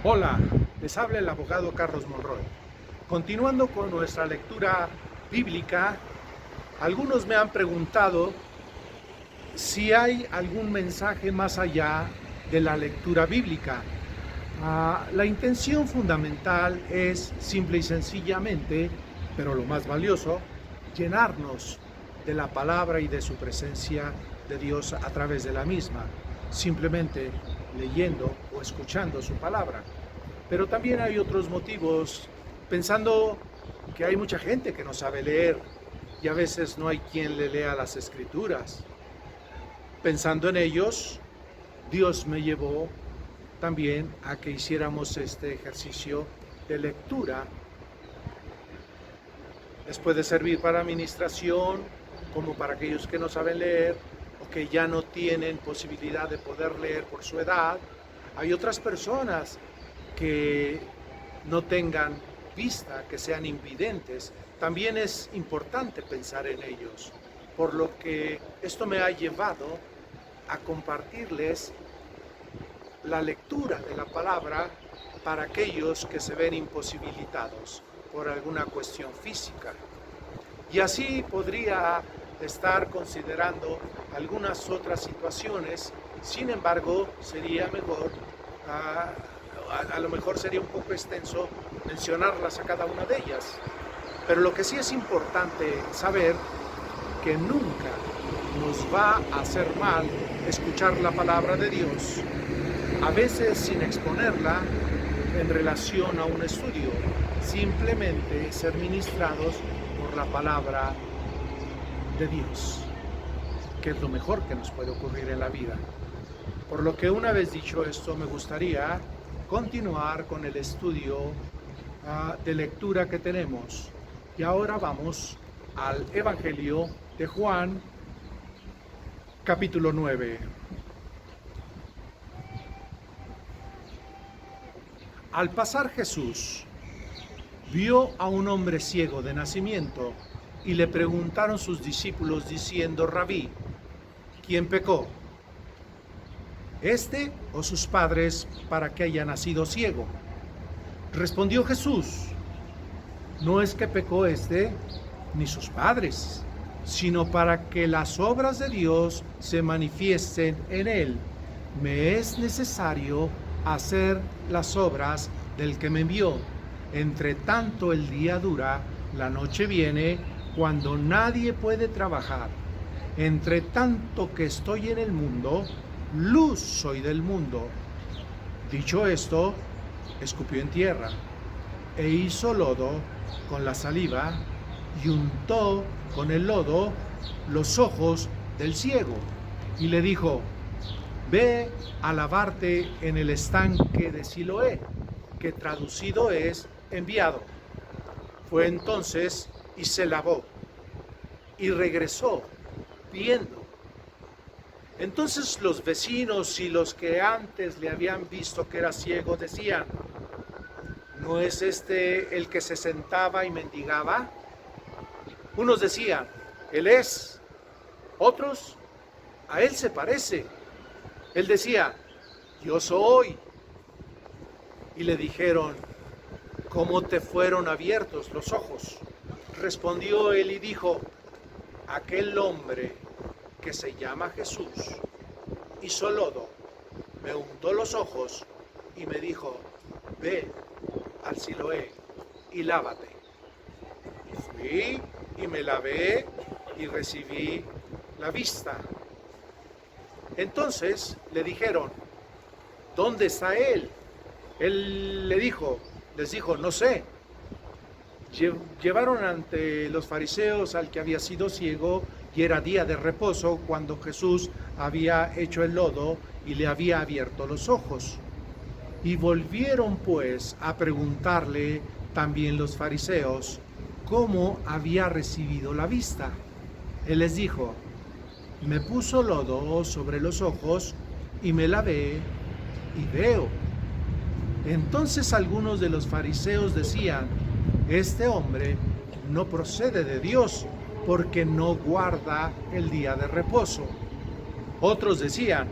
Hola, les habla el abogado Carlos Monroy. Continuando con nuestra lectura bíblica, algunos me han preguntado si hay algún mensaje más allá de la lectura bíblica. La intención fundamental es simple y sencillamente, pero lo más valioso, llenarnos de la palabra y de su presencia de Dios a través de la misma, simplemente leyendo o escuchando su palabra. Pero también hay otros motivos, pensando que hay mucha gente que no sabe leer y a veces no hay quien le lea las escrituras. Pensando en ellos, Dios me llevó también a que hiciéramos este ejercicio de lectura. Les puede servir para administración, como para aquellos que no saben leer o que ya no tienen posibilidad de poder leer por su edad. Hay otras personas que no tengan vista, que sean invidentes. También es importante pensar en ellos, por lo que esto me ha llevado a compartirles la lectura de la palabra para aquellos que se ven imposibilitados por alguna cuestión física. Y así podría estar considerando algunas otras situaciones, sin embargo, sería mejor, a lo mejor sería un poco extenso mencionarlas a cada una de ellas. Pero lo que sí es importante saber que nunca nos va a hacer mal escuchar la palabra de Dios, a veces sin exponerla en relación a un estudio, simplemente ser ministrados por la palabra de Dios, que es lo mejor que nos puede ocurrir en la vida. Por lo que una vez dicho esto, me gustaría continuar con el estudio de lectura que tenemos. Y ahora vamos al Evangelio de Juan, capítulo 9. Al pasar Jesús, vio a un hombre ciego de nacimiento y le preguntaron sus discípulos diciendo: Rabí, ¿quién pecó, este o sus padres, para que haya nacido ciego? Respondió Jesús: no es que pecó este ni sus padres, sino para que las obras de Dios se manifiesten en él. Me es necesario hacer las obras del que me envió. Entre tanto el día dura, la noche viene, cuando nadie puede trabajar. Entre tanto que estoy en el mundo, luz soy del mundo. Dicho esto, escupió en tierra e hizo lodo con la saliva y untó con el lodo los ojos del ciego y le dijo: ve a lavarte en el estanque de Siloé, que traducido es enviado. Fue entonces y se lavó y regresó viendo. Entonces los vecinos y los que antes le habían visto que era ciego decían: ¿no es este el que se sentaba y mendigaba? Unos decían: él es. Otros: a él se parece. Él decía: yo soy. Y le dijeron: ¿cómo te fueron abiertos los ojos? Respondió él y dijo: aquel hombre que se llama Jesús hizo lodo, me untó los ojos y me dijo: ve al Siloé y lávate. Y fui y me lavé y recibí la vista. Entonces le dijeron: ¿dónde está él? Él les dijo: no sé. Llevaron ante los fariseos al que había sido ciego, y era día de reposo cuando Jesús había hecho el lodo y le había abierto los ojos. Y volvieron pues a preguntarle también los fariseos cómo había recibido la vista. Él les dijo: me puso lodo sobre los ojos y me lavé y veo. Entonces algunos de los fariseos decían: este hombre no procede de Dios, porque no guarda el día de reposo. Otros decían: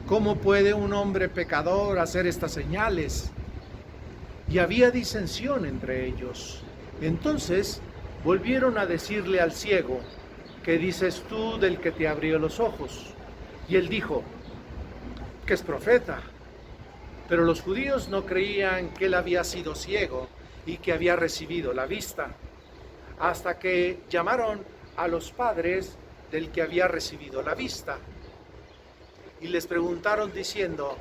¿cómo puede un hombre pecador hacer estas señales? y había disensión entre ellos. Entonces volvieron a decirle al ciego: ¿qué dices tú del que te abrió los ojos? Y él dijo que es profeta. Pero los judíos no creían que él había sido ciego y que había recibido la vista, hasta que llamaron a los padres del que había recibido la vista y les preguntaron diciendo: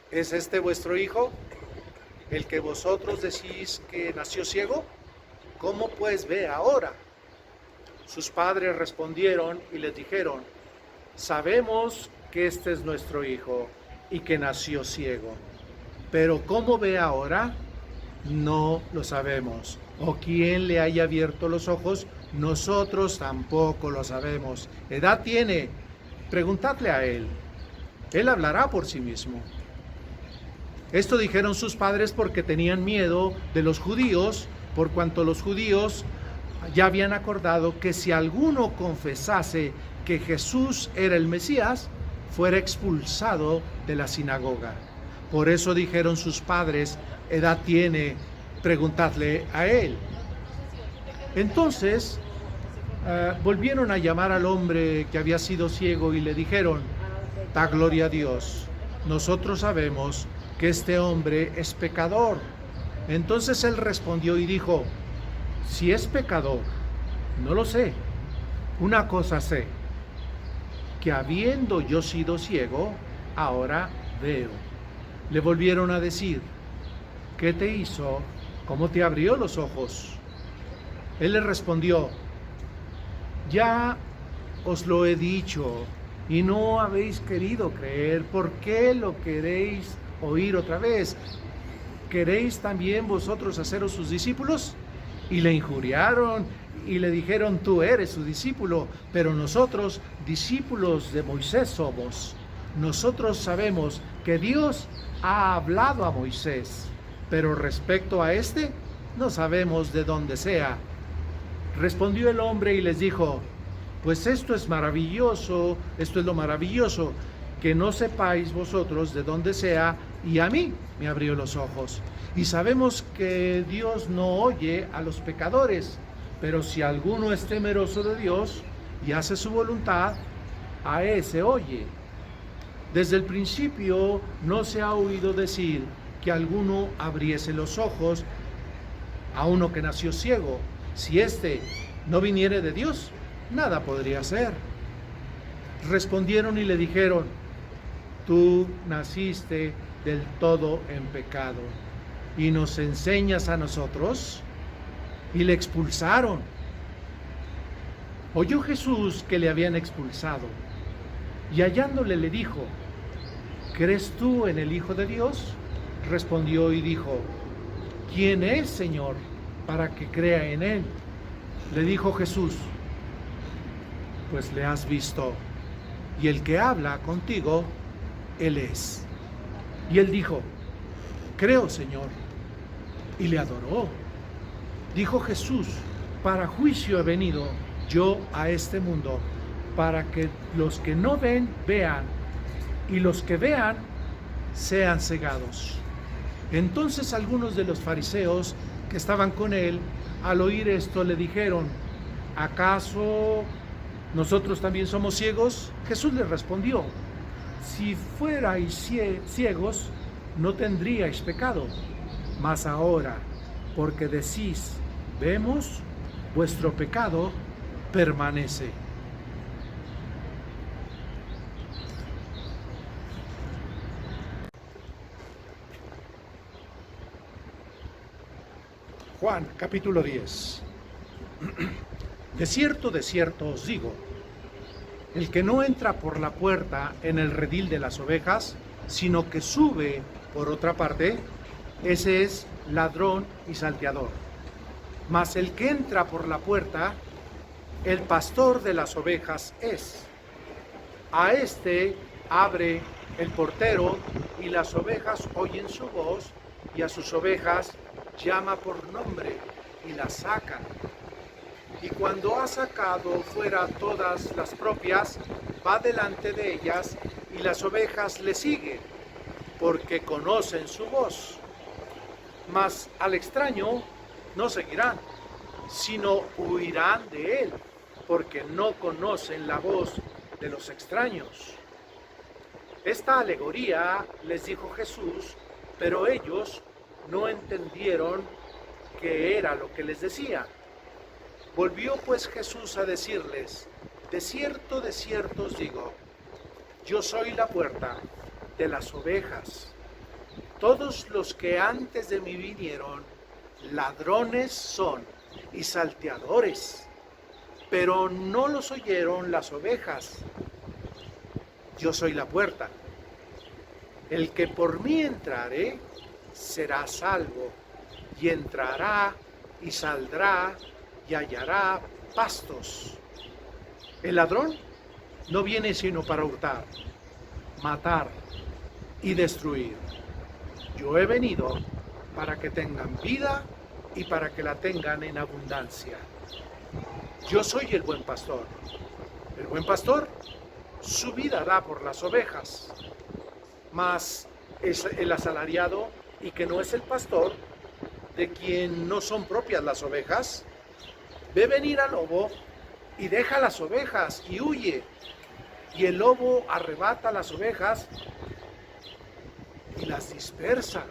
¿es este vuestro hijo, el que vosotros decís que nació ciego? ¿Cómo pues ve ahora? Sus padres respondieron y les dijeron: sabemos que este es nuestro hijo y que nació ciego, pero ¿cómo ve ahora? No lo sabemos. O quién le haya abierto los ojos, nosotros tampoco lo sabemos. ¿Edad tiene? Preguntadle a él. Él hablará por sí mismo. Esto dijeron sus padres porque tenían miedo de los judíos, por cuanto los judíos ya habían acordado que si alguno confesase que Jesús era el Mesías, fuera expulsado de la sinagoga. Por eso dijeron sus padres: edad tiene, preguntadle a él. Entonces volvieron a llamar al hombre que había sido ciego y le dijeron: da gloria a Dios, nosotros sabemos que este hombre es pecador. Entonces él respondió y dijo: si es pecador, no lo sé. Una cosa sé, que habiendo yo sido ciego, ahora veo. Le volvieron a decir: ¿qué te hizo? ¿Cómo te abrió los ojos? Él les respondió: ya os lo he dicho y no habéis querido creer. ¿Por qué lo queréis oír otra vez? ¿Queréis también vosotros haceros sus discípulos? Y le injuriaron y le dijeron: tú eres su discípulo, pero nosotros discípulos de Moisés somos. Nosotros sabemos que Dios ha hablado a Moisés, pero respecto a este, no sabemos de dónde sea. Respondió el hombre y les dijo: pues esto es maravilloso, esto es lo maravilloso, que no sepáis vosotros de dónde sea, y a mí me abrió los ojos. Y sabemos que Dios no oye a los pecadores, pero si alguno es temeroso de Dios y hace su voluntad, a ese oye. Desde el principio no se ha oído decir que alguno abriese los ojos a uno que nació ciego. Si éste no viniere de Dios, nada podría hacer. Respondieron y le dijeron: tú naciste del todo en pecado y nos enseñas a nosotros. Y le expulsaron. Oyó Jesús que le habían expulsado y hallándole le dijo: ¿crees tú en el Hijo de Dios? Respondió y dijo: ¿quién es, Señor, para que crea en él? Le dijo Jesús: pues le has visto, y el que habla contigo, él es. Y él dijo: creo, Señor, y le adoró. Dijo Jesús: para juicio he venido yo a este mundo, para que los que no ven, vean, y los que vean, sean cegados. Entonces algunos de los fariseos que estaban con él, al oír esto, le dijeron: ¿acaso nosotros también somos ciegos? Jesús les respondió: si fuerais ciegos, no tendríais pecado, mas ahora, porque decís, vemos, vuestro pecado permanece. Juan, capítulo 10. De cierto os digo, el que no entra por la puerta en el redil de las ovejas, sino que sube por otra parte, ese es ladrón y salteador. Mas el que entra por la puerta, el pastor de las ovejas es. A este abre el portero, y las ovejas oyen su voz, y a sus ovejas llama por nombre y las saca. Y cuando ha sacado fuera todas las propias, va delante de ellas, y las ovejas le siguen, porque conocen su voz. Mas al extraño no seguirán, sino huirán de él, porque no conocen la voz de los extraños. Esta alegoría les dijo Jesús, pero ellos no entendieron qué era lo que les decía. Volvió pues Jesús a decirles, de cierto os digo, yo soy la puerta de las ovejas. Todos los que antes de mí vinieron, ladrones son y salteadores, pero no los oyeron las ovejas. Yo soy la puerta. El que por mí entrare, será salvo, y entrará y saldrá y hallará pastos. El ladrón no viene sino para hurtar, matar y destruir. Yo he venido para que tengan vida y para que la tengan en abundancia. Yo soy el buen pastor. El buen pastor su vida da por las ovejas, mas es el asalariado y que no es el pastor, de quien no son propias las ovejas, ve venir al lobo y deja las ovejas y huye, y el lobo arrebata las ovejas y las dispersa.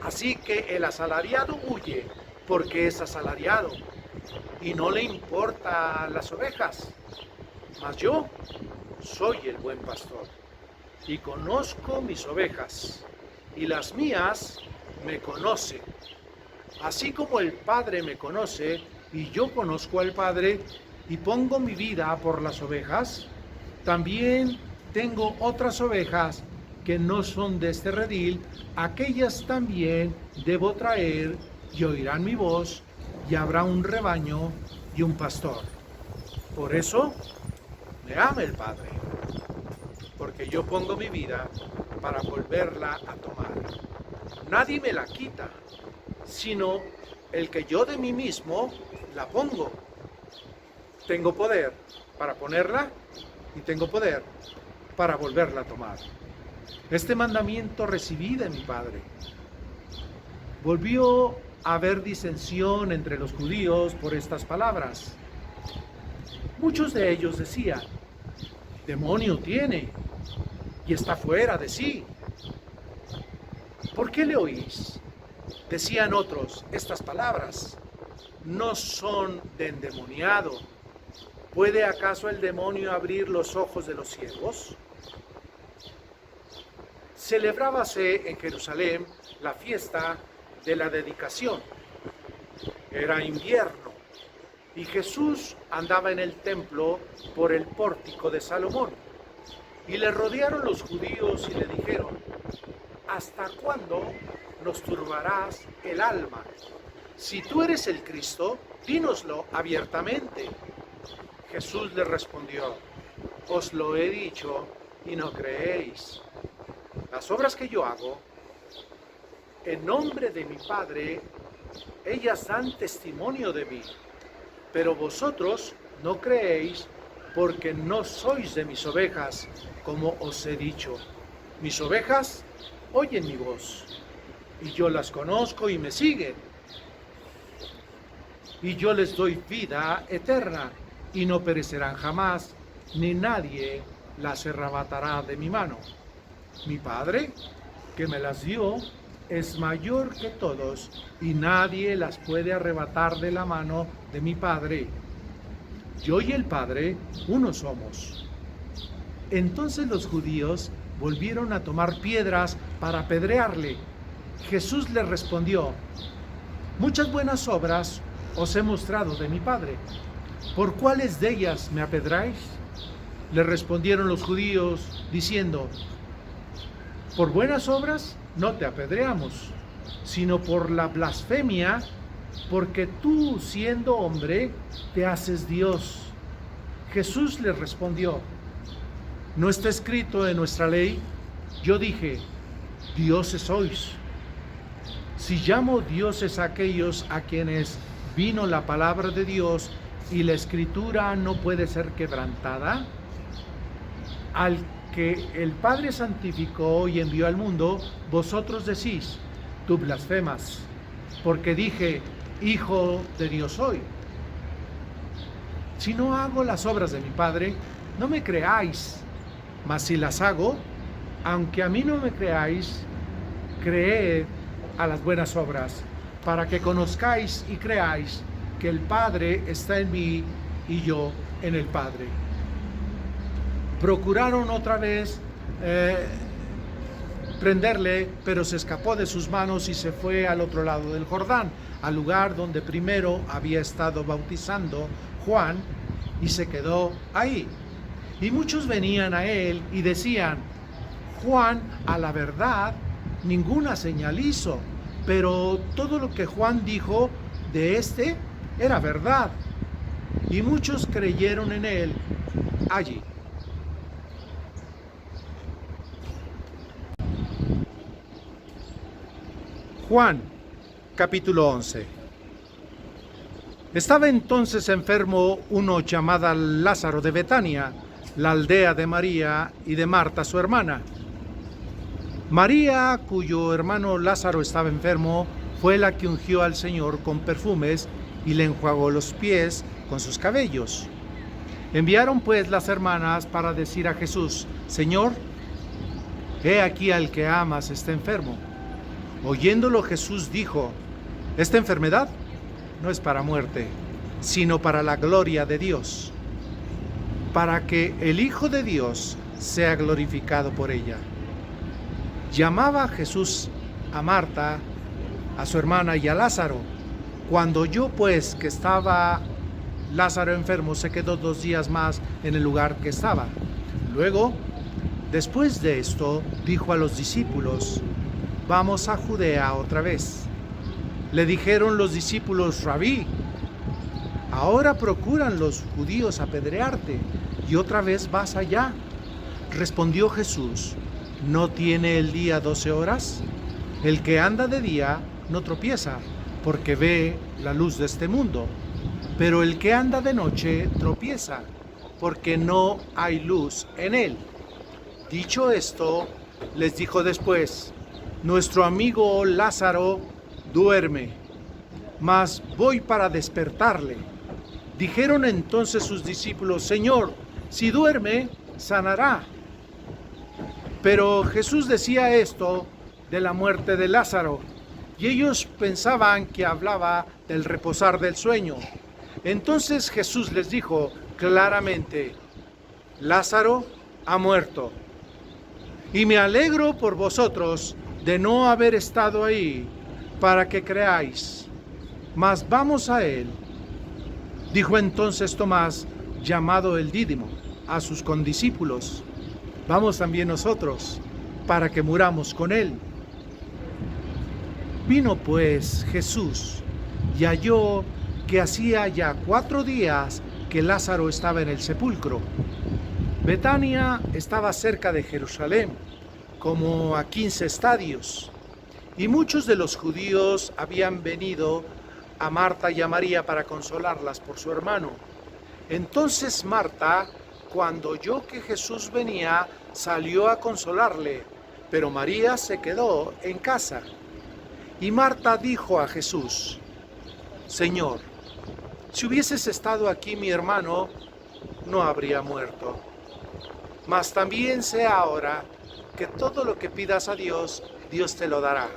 Así que el asalariado huye porque es asalariado y no le importa las ovejas. Mas yo soy el buen pastor y conozco mis ovejas y las mías me conocen. Así como el Padre me conoce y yo conozco al Padre y pongo mi vida por las ovejas, también tengo otras ovejas que no son de este redil, aquellas también debo traer y oirán mi voz y habrá un rebaño y un pastor. Por eso me ama el Padre, porque yo pongo mi vida para volverla a tomar. Nadie me la quita, sino el que yo de mí mismo la pongo. Tengo poder para ponerla y tengo poder para volverla a tomar. Este mandamiento recibí de mi Padre. Volvió a haber disensión entre los judíos por estas palabras. Muchos de ellos decían, demonio tiene y está fuera de sí. ¿Por qué le oís? Decían otros, estas palabras no son de endemoniado. ¿Puede acaso el demonio abrir los ojos de los ciegos? Celebrábase en Jerusalén la fiesta de la dedicación. Era invierno y Jesús andaba en el templo por el pórtico de Salomón. Y le rodearon los judíos y le dijeron, ¿hasta cuándo nos turbarás el alma? Si tú eres el Cristo, dínoslo abiertamente. Jesús le respondió, os lo he dicho y no creéis. Las obras que yo hago, en nombre de mi Padre, ellas dan testimonio de mí, pero vosotros no creéis porque no sois de mis ovejas, como os he dicho. Mis ovejas oyen mi voz, y yo las conozco y me siguen. Y yo les doy vida eterna, y no perecerán jamás, ni nadie las arrebatará de mi mano. Mi Padre, que me las dio, es mayor que todos, y nadie las puede arrebatar de la mano de mi Padre. Yo y el Padre, uno somos. Entonces los judíos volvieron a tomar piedras para apedrearle. Jesús les respondió, muchas buenas obras os he mostrado de mi Padre. ¿Por cuáles de ellas me apedráis? Le respondieron los judíos, diciendo, por buenas obras no te apedreamos, sino por la blasfemia, porque tú, siendo hombre, te haces Dios. Jesús les respondió, ¿no está escrito en nuestra ley? Yo dije, dioses sois. Si llamo dioses a aquellos a quienes vino la palabra de Dios y la escritura no puede ser quebrantada, al que el Padre santificó y envió al mundo, vosotros decís, tú blasfemas, porque dije, Hijo de Dios soy. Si no hago las obras de mi Padre, no me creáis, mas si las hago, aunque a mí no me creáis, creed a las buenas obras, para que conozcáis y creáis que el Padre está en mí y yo en el Padre. Procuraron otra vez prenderle, pero se escapó de sus manos y se fue al otro lado del Jordán, al lugar donde primero había estado bautizando Juan, y se quedó ahí. Y muchos venían a él y decían, Juan, a la verdad, ninguna señal hizo, pero todo lo que Juan dijo de este era verdad. Y muchos creyeron en él allí. Juan, capítulo 11. Estaba entonces enfermo uno llamado Lázaro de Betania, la aldea de María y de Marta, su hermana. María, cuyo hermano Lázaro estaba enfermo, fue la que ungió al Señor con perfumes y le enjuagó los pies con sus cabellos. Enviaron pues las hermanas para decir a Jesús, Señor, he aquí al que amas está enfermo. Oyéndolo Jesús dijo, esta enfermedad no es para muerte, sino para la gloria de Dios, para que el Hijo de Dios sea glorificado por ella. Llamaba Jesús a Marta, a su hermana y a Lázaro. Cuando oyó pues que estaba Lázaro enfermo, se quedó 2 días más en el lugar que estaba. Luego, después de esto, dijo a los discípulos, vamos a Judea otra vez. Le dijeron los discípulos, Rabí, ahora procuran los judíos apedrearte, y otra vez vas allá. Respondió Jesús, ¿no tiene el día 12 horas? El que anda de día no tropieza, porque ve la luz de este mundo. Pero el que anda de noche tropieza, porque no hay luz en él. Dicho esto, les dijo después, nuestro amigo Lázaro duerme, mas voy para despertarle. Dijeron entonces sus discípulos, Señor, si duerme, sanará. Pero Jesús decía esto de la muerte de Lázaro, y ellos pensaban que hablaba del reposar del sueño. Entonces Jesús les dijo claramente, Lázaro ha muerto, y me alegro por vosotros de no haber estado ahí para que creáis, mas vamos a él. Dijo entonces Tomás, llamado el Dídimo, a sus condiscípulos, vamos también nosotros, para que muramos con él. Vino pues Jesús y halló que hacía ya 4 días que Lázaro estaba en el sepulcro. Betania estaba cerca de Jerusalén, como a 15 estadios, y muchos de los judíos habían venido a Marta y a María para consolarlas por su hermano. Entonces Marta, cuando oyó que Jesús venía, salió a consolarle, pero María se quedó en casa. Y Marta dijo a Jesús, Señor, si hubieses estado aquí mi hermano, no habría muerto. Mas también sé ahora que todo lo que pidas a Dios, Dios te lo dará.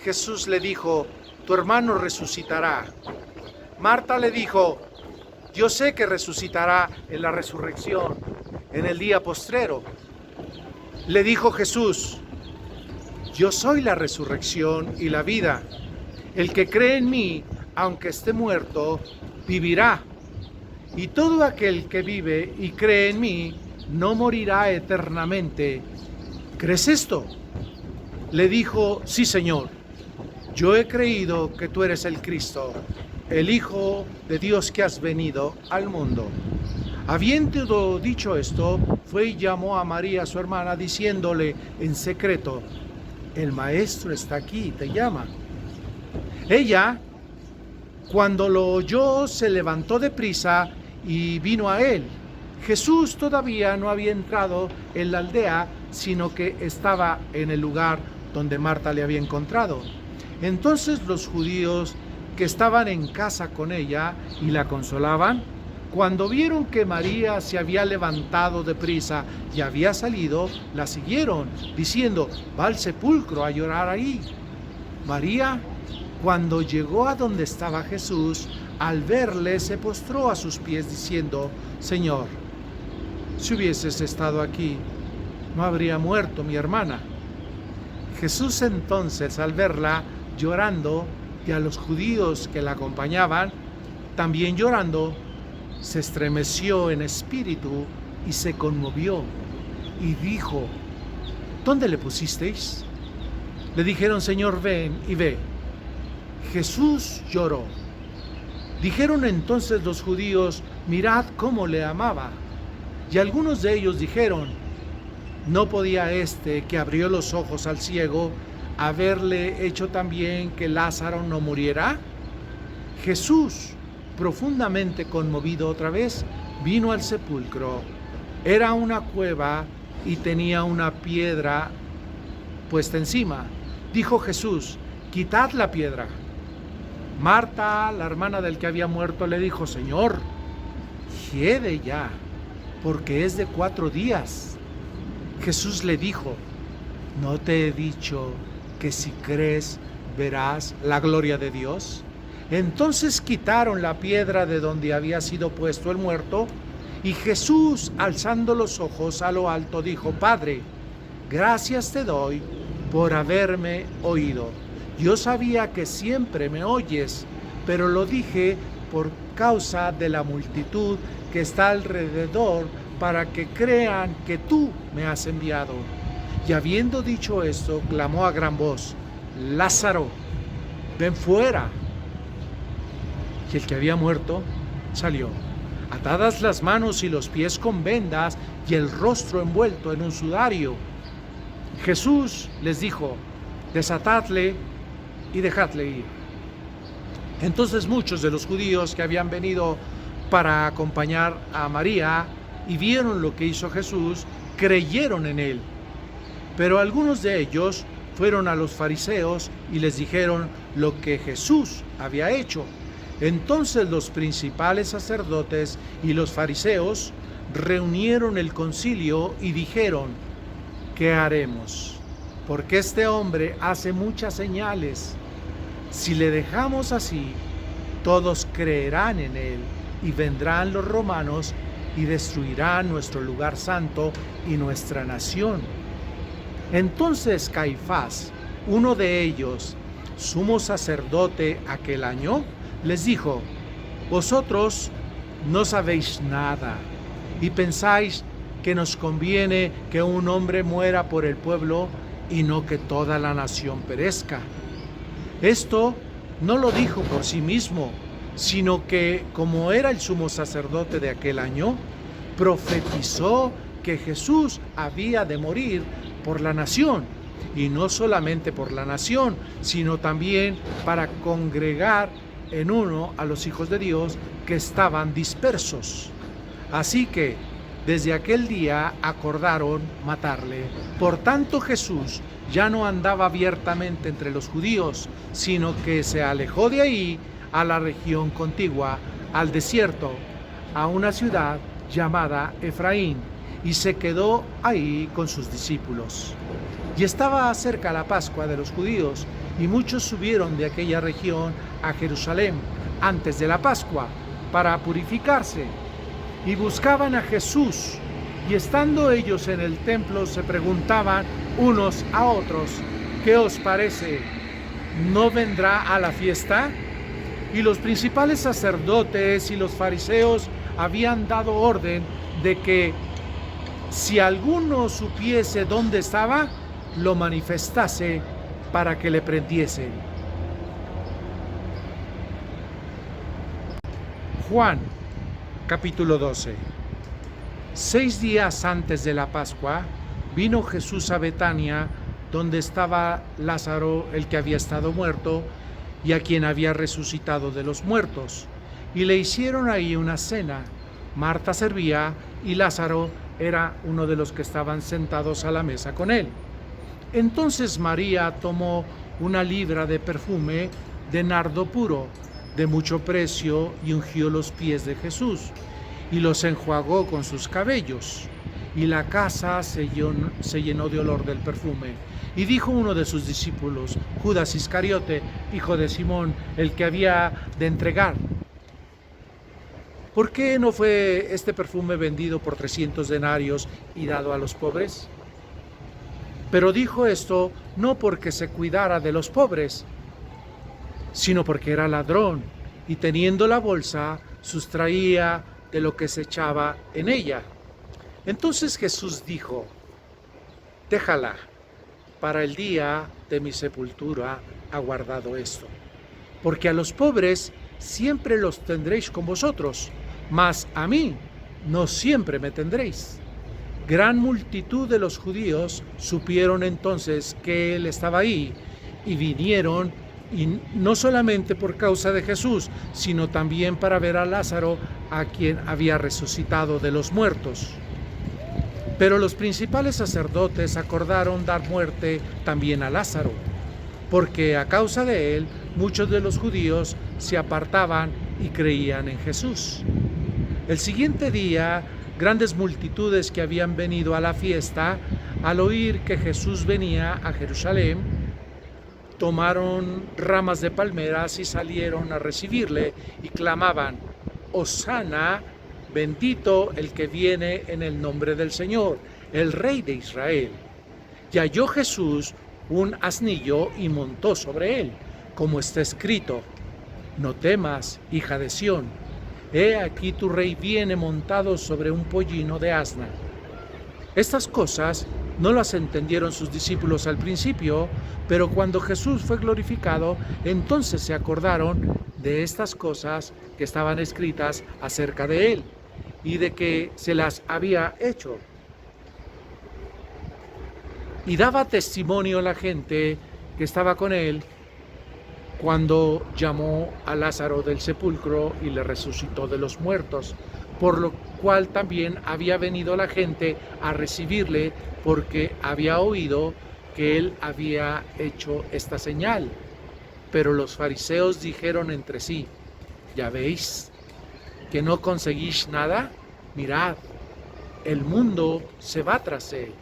Jesús le dijo, tu hermano resucitará. Marta le dijo, yo sé que resucitará en la resurrección, en el día postrero. Le dijo Jesús, yo soy la resurrección y la vida. El que cree en mí, aunque esté muerto, vivirá. Y todo aquel que vive y cree en mí, no morirá eternamente. ¿Crees esto? Le dijo, sí, Señor. Yo he creído que tú eres el Cristo, el Hijo de Dios que has venido al mundo. Habiendo dicho esto, fue y llamó a María, su hermana, diciéndole en secreto, el Maestro está aquí, te llama. Ella, cuando lo oyó, se levantó deprisa y vino a él. Jesús todavía no había entrado en la aldea, sino que estaba en el lugar donde Marta le había encontrado. Entonces los judíos que estaban en casa con ella y la consolaban, cuando vieron que María se había levantado deprisa y había salido, la siguieron, diciendo: va al sepulcro a llorar ahí. María, cuando llegó a donde estaba Jesús, al verle se postró a sus pies diciendo: Señor, si hubieses estado aquí, no habría muerto mi hermana. Jesús entonces, al verla llorando, y a los judíos que la acompañaban también llorando, se estremeció en espíritu y se conmovió y dijo: ¿dónde le pusisteis? Le dijeron: Señor, ven y ve. Jesús lloró. Dijeron entonces los judíos: mirad cómo le amaba. Y algunos de ellos dijeron: ¿no podía este que abrió los ojos al ciego haberle hecho también que Lázaro no muriera? Jesús, profundamente conmovido otra vez, vino al sepulcro. Era una cueva y tenía una piedra puesta encima. Dijo Jesús: quitad la piedra. Marta, la hermana del que había muerto, le dijo: Señor, hiede ya, porque es de 4 días. Jesús le dijo: ¿no te he dicho que si crees verás la gloria de Dios? Entonces quitaron la piedra de donde había sido puesto el muerto, y Jesús, alzando los ojos a lo alto, dijo: Padre, gracias te doy por haberme oído. Yo sabía que siempre me oyes, pero lo dije por causa de la multitud que está alrededor, para que crean que tú me has enviado. Y habiendo dicho esto, clamó a gran voz: Lázaro, ven fuera. Y el que había muerto salió, atadas las manos y los pies con vendas y el rostro envuelto en un sudario. Jesús les dijo: desatadle y dejadle ir. Entonces muchos de los judíos que habían venido para acompañar a María y vieron lo que hizo Jesús, creyeron en él. Pero algunos de ellos fueron a los fariseos y les dijeron lo que Jesús había hecho. Entonces los principales sacerdotes y los fariseos reunieron el concilio y dijeron: ¿qué haremos? Porque este hombre hace muchas señales. Si le dejamos así, todos creerán en él, y vendrán los romanos y destruirán nuestro lugar santo y nuestra nación. Entonces Caifás, uno de ellos, sumo sacerdote aquel año, les dijo: vosotros no sabéis nada y pensáis que nos conviene que un hombre muera por el pueblo y no que toda la nación perezca. Esto no lo dijo por sí mismo, sino que, como era el sumo sacerdote de aquel año, profetizó que Jesús había de morir por la nación, y no solamente por la nación, sino también para congregar en uno a los hijos de Dios que estaban dispersos. Así que desde aquel día acordaron matarle. Por tanto, Jesús ya no andaba abiertamente entre los judíos, sino que se alejó de ahí a la región contigua, al desierto, a una ciudad llamada Efraín, y se quedó ahí con sus discípulos. Y estaba cerca la Pascua de los judíos, y muchos subieron de aquella región a Jerusalén antes de la Pascua para purificarse, y buscaban a Jesús, y estando ellos en el templo se preguntaban unos a otros: ¿qué os parece? ¿No vendrá a la fiesta? Y los principales sacerdotes y los fariseos habían dado orden de que si alguno supiese dónde estaba, lo manifestase para que le prendiesen. Juan, capítulo 12. 6 días antes de la Pascua, vino Jesús a Betania, donde estaba Lázaro, el que había estado muerto, y a quien había resucitado de los muertos. Y le hicieron ahí una cena. Marta servía y Lázaro era uno de los que estaban sentados a la mesa con él. Entonces María tomó una libra de perfume de nardo puro, de mucho precio, y ungió los pies de Jesús, y los enjuagó con sus cabellos. Y la casa se llenó de olor del perfume. Y dijo uno de sus discípulos, Judas Iscariote, hijo de Simón, el que había de entregar: ¿por qué no fue este perfume vendido por 300 denarios y dado a los pobres? Pero dijo esto no porque se cuidara de los pobres, sino porque era ladrón, y teniendo la bolsa, sustraía de lo que se echaba en ella. Entonces Jesús dijo: déjala, para el día de mi sepultura ha guardado esto. Porque a los pobres siempre los tendréis con vosotros, mas a mí no siempre me tendréis. Gran multitud de los judíos supieron entonces que él estaba ahí, y vinieron, y no solamente por causa de Jesús, sino también para ver a Lázaro, a quien había resucitado de los muertos. Pero los principales sacerdotes acordaron dar muerte también a Lázaro, porque a causa de él muchos de los judíos se apartaban y creían en Jesús. El siguiente día, grandes multitudes que habían venido a la fiesta, al oír que Jesús venía a Jerusalén, tomaron ramas de palmeras y salieron a recibirle y clamaban: Hosana, bendito el que viene en el nombre del Señor, el Rey de Israel. Y halló Jesús un asnillo y montó sobre él, como está escrito: no temas, hija de Sión, he aquí tu rey viene montado sobre un pollino de asna. Estas cosas no las entendieron sus discípulos al principio, pero cuando Jesús fue glorificado, entonces se acordaron de estas cosas que estaban escritas acerca de él y de que se las había hecho. Y daba testimonio a la gente que estaba con él cuando llamó a Lázaro del sepulcro y le resucitó de los muertos, por lo cual también había venido la gente a recibirle, porque había oído que él había hecho esta señal. Pero los fariseos dijeron entre sí: ¿ya veis que no conseguís nada? Mirad, el mundo se va tras él.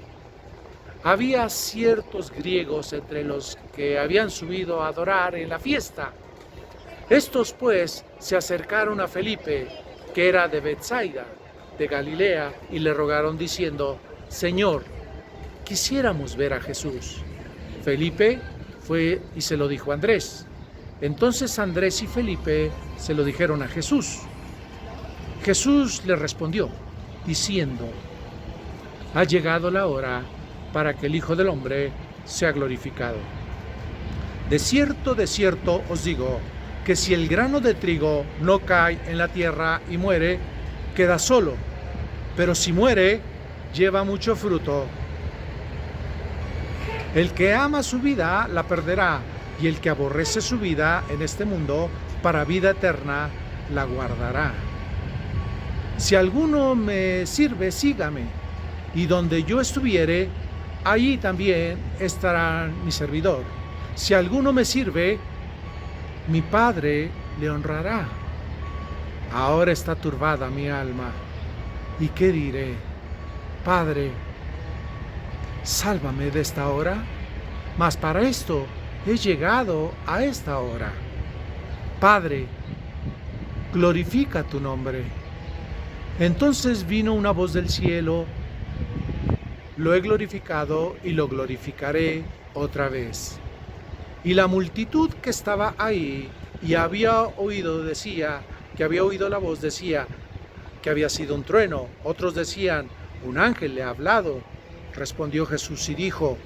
Había ciertos griegos entre los que habían subido a adorar en la fiesta. Estos pues se acercaron a Felipe, que era de Betsaida, de Galilea, y le rogaron diciendo: Señor, quisiéramos ver a Jesús. Felipe fue y se lo dijo a Andrés. Entonces Andrés y Felipe se lo dijeron a Jesús. Jesús le respondió, diciendo: ha llegado la hora para que el Hijo del Hombre sea glorificado. De cierto os digo, que si el grano de trigo no cae en la tierra y muere, queda solo, pero si muere, lleva mucho fruto. El que ama su vida la perderá, y el que aborrece su vida en este mundo, para vida eterna la guardará. Si alguno me sirve, sígame, y donde yo estuviere, allí también estará mi servidor. Si alguno me sirve, mi Padre le honrará. Ahora está turbada mi alma. ¿Y qué diré? Padre, sálvame de esta hora. Mas para esto he llegado a esta hora. Padre, glorifica tu nombre. Entonces vino una voz del cielo: lo he glorificado y lo glorificaré otra vez. Y la multitud que estaba ahí y había oído la voz, decía que había sido un trueno. Otros decían: un ángel le ha hablado. Respondió Jesús y dijo: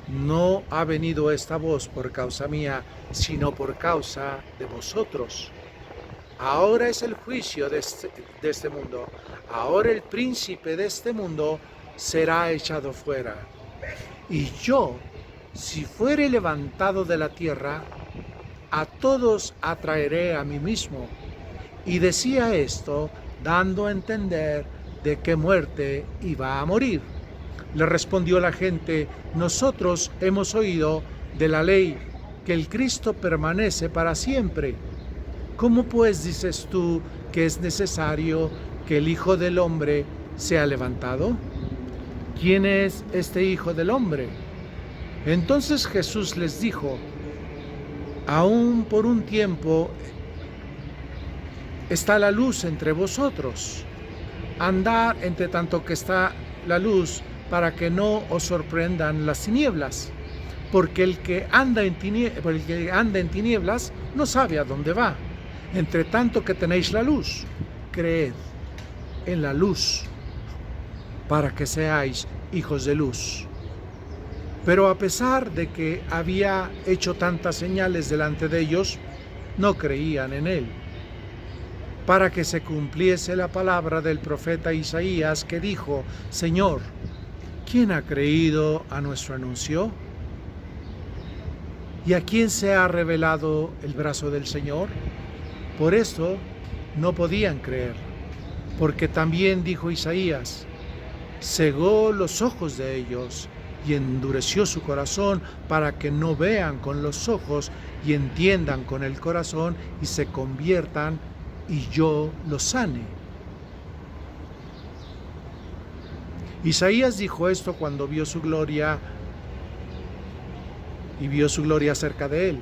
no ha venido esta voz por causa mía, sino por causa de vosotros. Ahora es el juicio de este mundo. Ahora el príncipe de este mundo será echado fuera. Y yo, si fuere levantado de la tierra, a todos atraeré a mí mismo. Y decía esto, dando a entender de qué muerte iba a morir. Le respondió la gente: nosotros hemos oído de la ley que el Cristo permanece para siempre. ¿Cómo pues dices tú que es necesario que el Hijo del Hombre sea levantado? ¿Quién es este Hijo del Hombre? Entonces Jesús les dijo: aún por un tiempo está la luz entre vosotros. Andad entre tanto que está la luz, para que no os sorprendan las tinieblas, porque el que anda en tinieblas no sabe a dónde va. Entre tanto que tenéis la luz, creed en la luz, para que seáis hijos de luz. Pero a pesar de que había hecho tantas señales delante de ellos, no creían en él, para que se cumpliese la palabra del profeta Isaías, que dijo: Señor, ¿quién ha creído a nuestro anuncio? ¿Y a quién se ha revelado el brazo del Señor? Por eso no podían creer, porque también dijo Isaías: cegó los ojos de ellos y endureció su corazón, para que no vean con los ojos y entiendan con el corazón y se conviertan y yo los sane. Isaías dijo esto cuando vio su gloria y vio su gloria cerca de él.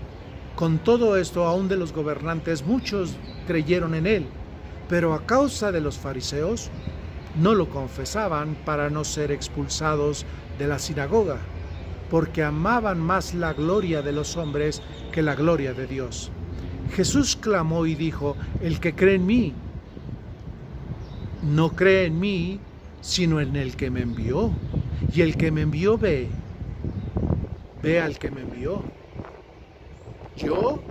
Con todo esto, aún de los gobernantes muchos creyeron en él, pero a causa de los fariseos no lo confesaban para no ser expulsados de la sinagoga, porque amaban más la gloria de los hombres que la gloria de Dios. Jesús clamó y dijo: el que cree en mí, no cree en mí, sino en el que me envió. Y el que me envió ve al que me envió. Yo,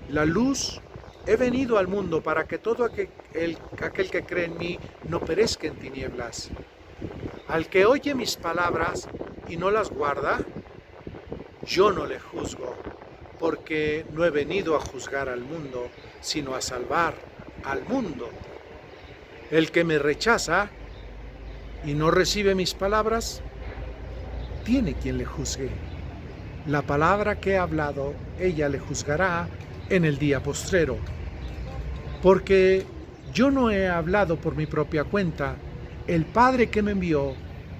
la luz, he venido al mundo para que todo aquel que cree en mí no perezca en tinieblas. Al que oye mis palabras y no las guarda, yo no le juzgo, porque no he venido a juzgar al mundo, sino a salvar al mundo. El que me rechaza y no recibe mis palabras, tiene quien le juzgue. La palabra que he hablado, ella le juzgará en el día postrero. Porque yo no he hablado por mi propia cuenta. El Padre que me envió,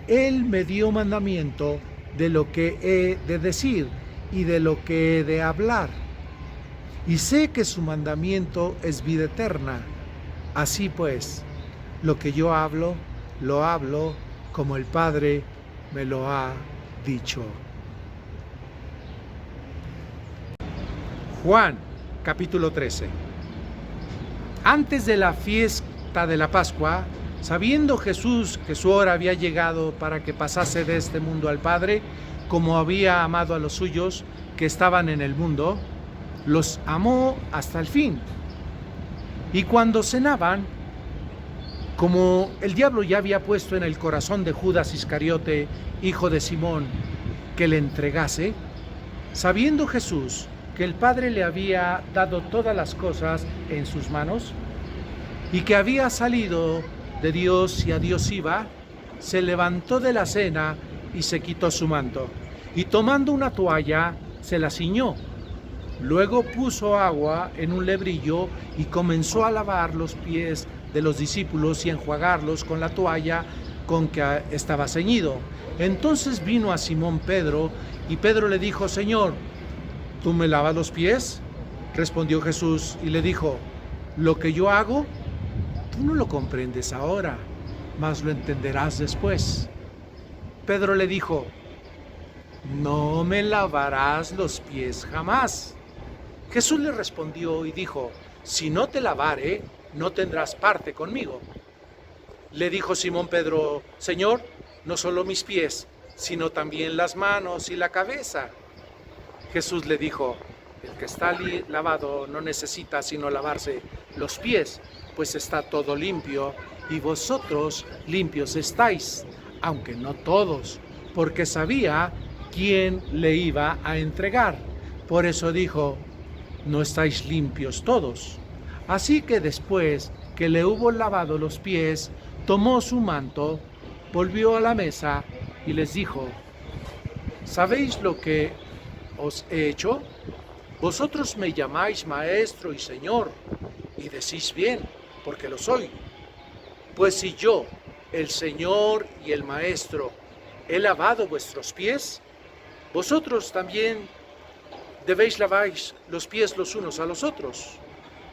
Él me dio mandamiento de lo que he de decir y de lo que he de hablar. Y sé que su mandamiento es vida eterna. Así pues, lo que yo hablo, lo hablo como el Padre me lo ha dicho. Juan, capítulo 13. Antes de la fiesta de la Pascua, sabiendo Jesús que su hora había llegado para que pasase de este mundo al Padre, como había amado a los suyos que estaban en el mundo, los amó hasta el fin. Y cuando cenaban, como el diablo ya había puesto en el corazón de Judas Iscariote, hijo de Simón, que le entregase, sabiendo Jesús que el Padre le había dado todas las cosas en sus manos, y que había salido de Dios y a Dios iba, se levantó de la cena y se quitó su manto, y tomando una toalla se la ciñó. Luego puso agua en un lebrillo y comenzó a lavar los pies de los discípulos y enjuagarlos con la toalla con que estaba ceñido. Entonces vino a Simón Pedro, y Pedro le dijo: Señor, ¿tú me lavas los pies? Respondió Jesús y le dijo: lo que yo hago, tú no lo comprendes ahora, mas lo entenderás después. Pedro le dijo: no me lavarás los pies jamás. Jesús le respondió y dijo: si no te lavare, no tendrás parte conmigo. Le dijo Simón Pedro: Señor, no solo mis pies, sino también las manos y la cabeza. Jesús le dijo: el que está lavado no necesita sino lavarse los pies, pues está todo limpio, y vosotros limpios estáis, aunque no todos, porque sabía quién le iba a entregar. Por eso dijo: no estáis limpios todos. Así que después que le hubo lavado los pies, tomó su manto, volvió a la mesa y les dijo: ¿sabéis lo que os he hecho? Vosotros me llamáis maestro y señor, y decís bien, porque lo soy. Pues si yo, el Señor y el Maestro, he lavado vuestros pies, vosotros también debéis lavar los pies los unos a los otros,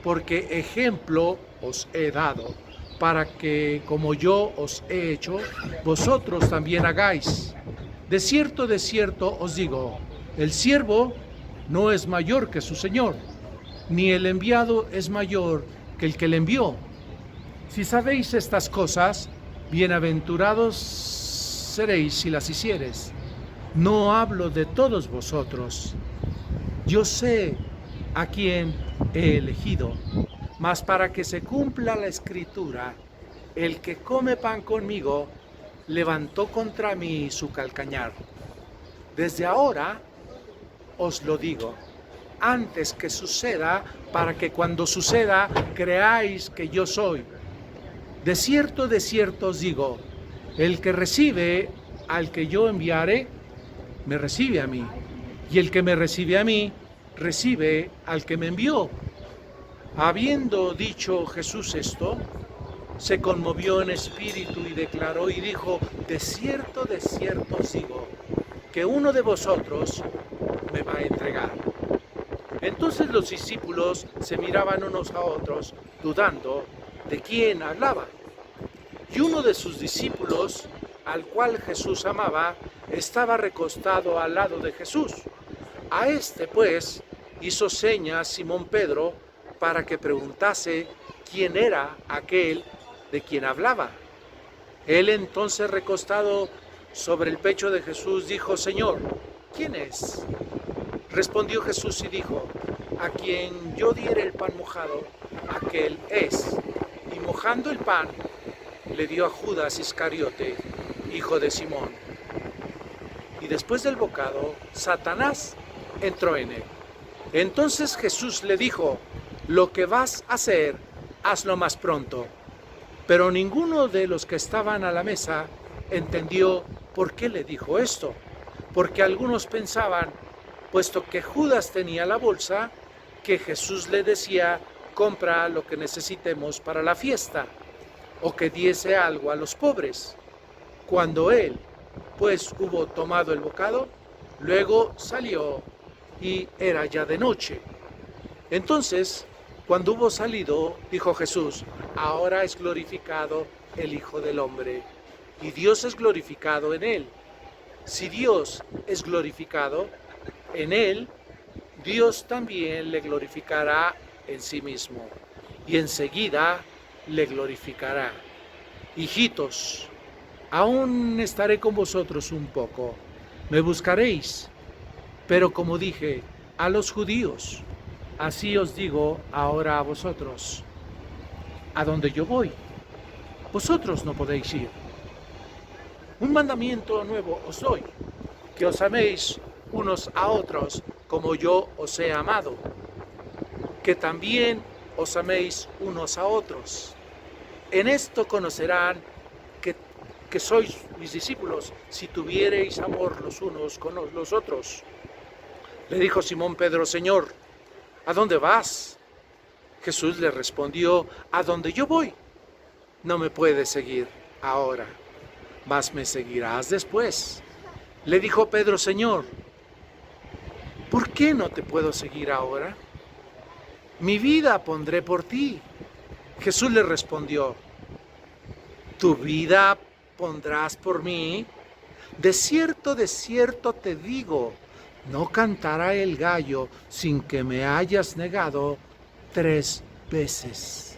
porque ejemplo os he dado, para que, como yo os he hecho, vosotros también hagáis. De cierto os digo, el siervo no es mayor que su Señor, ni el enviado es mayor que el que le envió. Si sabéis estas cosas, bienaventurados seréis si las hiciereis. No hablo de todos vosotros. Yo sé a quién he elegido, mas para que se cumpla la Escritura, el que come pan conmigo levantó contra mí su calcañar. Desde ahora os lo digo, antes que suceda, para que cuando suceda creáis que yo soy. De cierto os digo, el que recibe al que yo enviare, me recibe a mí, y el que me recibe a mí, recibe al que me envió. Habiendo dicho Jesús esto, se conmovió en espíritu y declaró y dijo: de cierto os digo, que uno de vosotros me va a entregar. Entonces los discípulos se miraban unos a otros, dudando de quién hablaba. Y uno de sus discípulos, al cual Jesús amaba, estaba recostado al lado de Jesús. A este, pues, hizo señas Simón Pedro para que preguntase quién era aquel de quien hablaba. Él entonces, recostado sobre el pecho de Jesús, dijo: Señor, ¿quién es? Respondió Jesús y dijo: a quien yo diere el pan mojado, aquel es. Y mojando el pan, le dio a Judas Iscariote, hijo de Simón. Y después del bocado, Satanás entró en él. Entonces Jesús le dijo: lo que vas a hacer, hazlo más pronto. Pero ninguno de los que estaban a la mesa entendió por qué le dijo esto, porque algunos pensaban, puesto que Judas tenía la bolsa, que Jesús le decía: compra lo que necesitemos para la fiesta, o que diese algo a los pobres. Cuando él, pues, hubo tomado el bocado, luego salió y era ya de noche. Entonces, cuando hubo salido, dijo Jesús: ahora es glorificado el Hijo del Hombre, y Dios es glorificado en él. Si Dios es glorificado en él, Dios también le glorificará en sí mismo, y enseguida le glorificará. Hijitos, aún estaré con vosotros un poco, me buscaréis, pero como dije a los judíos, así os digo ahora a vosotros: a donde yo voy, vosotros no podéis ir. Un mandamiento nuevo os doy, que os améis unos a otros como yo os he amado, que también os améis unos a otros. En esto conocerán que sois mis discípulos, si tuviereis amor los unos con los otros. Le dijo Simón Pedro: Señor, ¿a dónde vas? Jesús le respondió: a donde yo voy, no me puedes seguir ahora, mas me seguirás después. Le dijo Pedro: Señor, ¿por qué no te puedo seguir ahora? Mi vida pondré por ti. Jesús le respondió: ¿tu vida pondrás por mí? De cierto te digo, no cantará el gallo sin que me hayas negado 3 veces.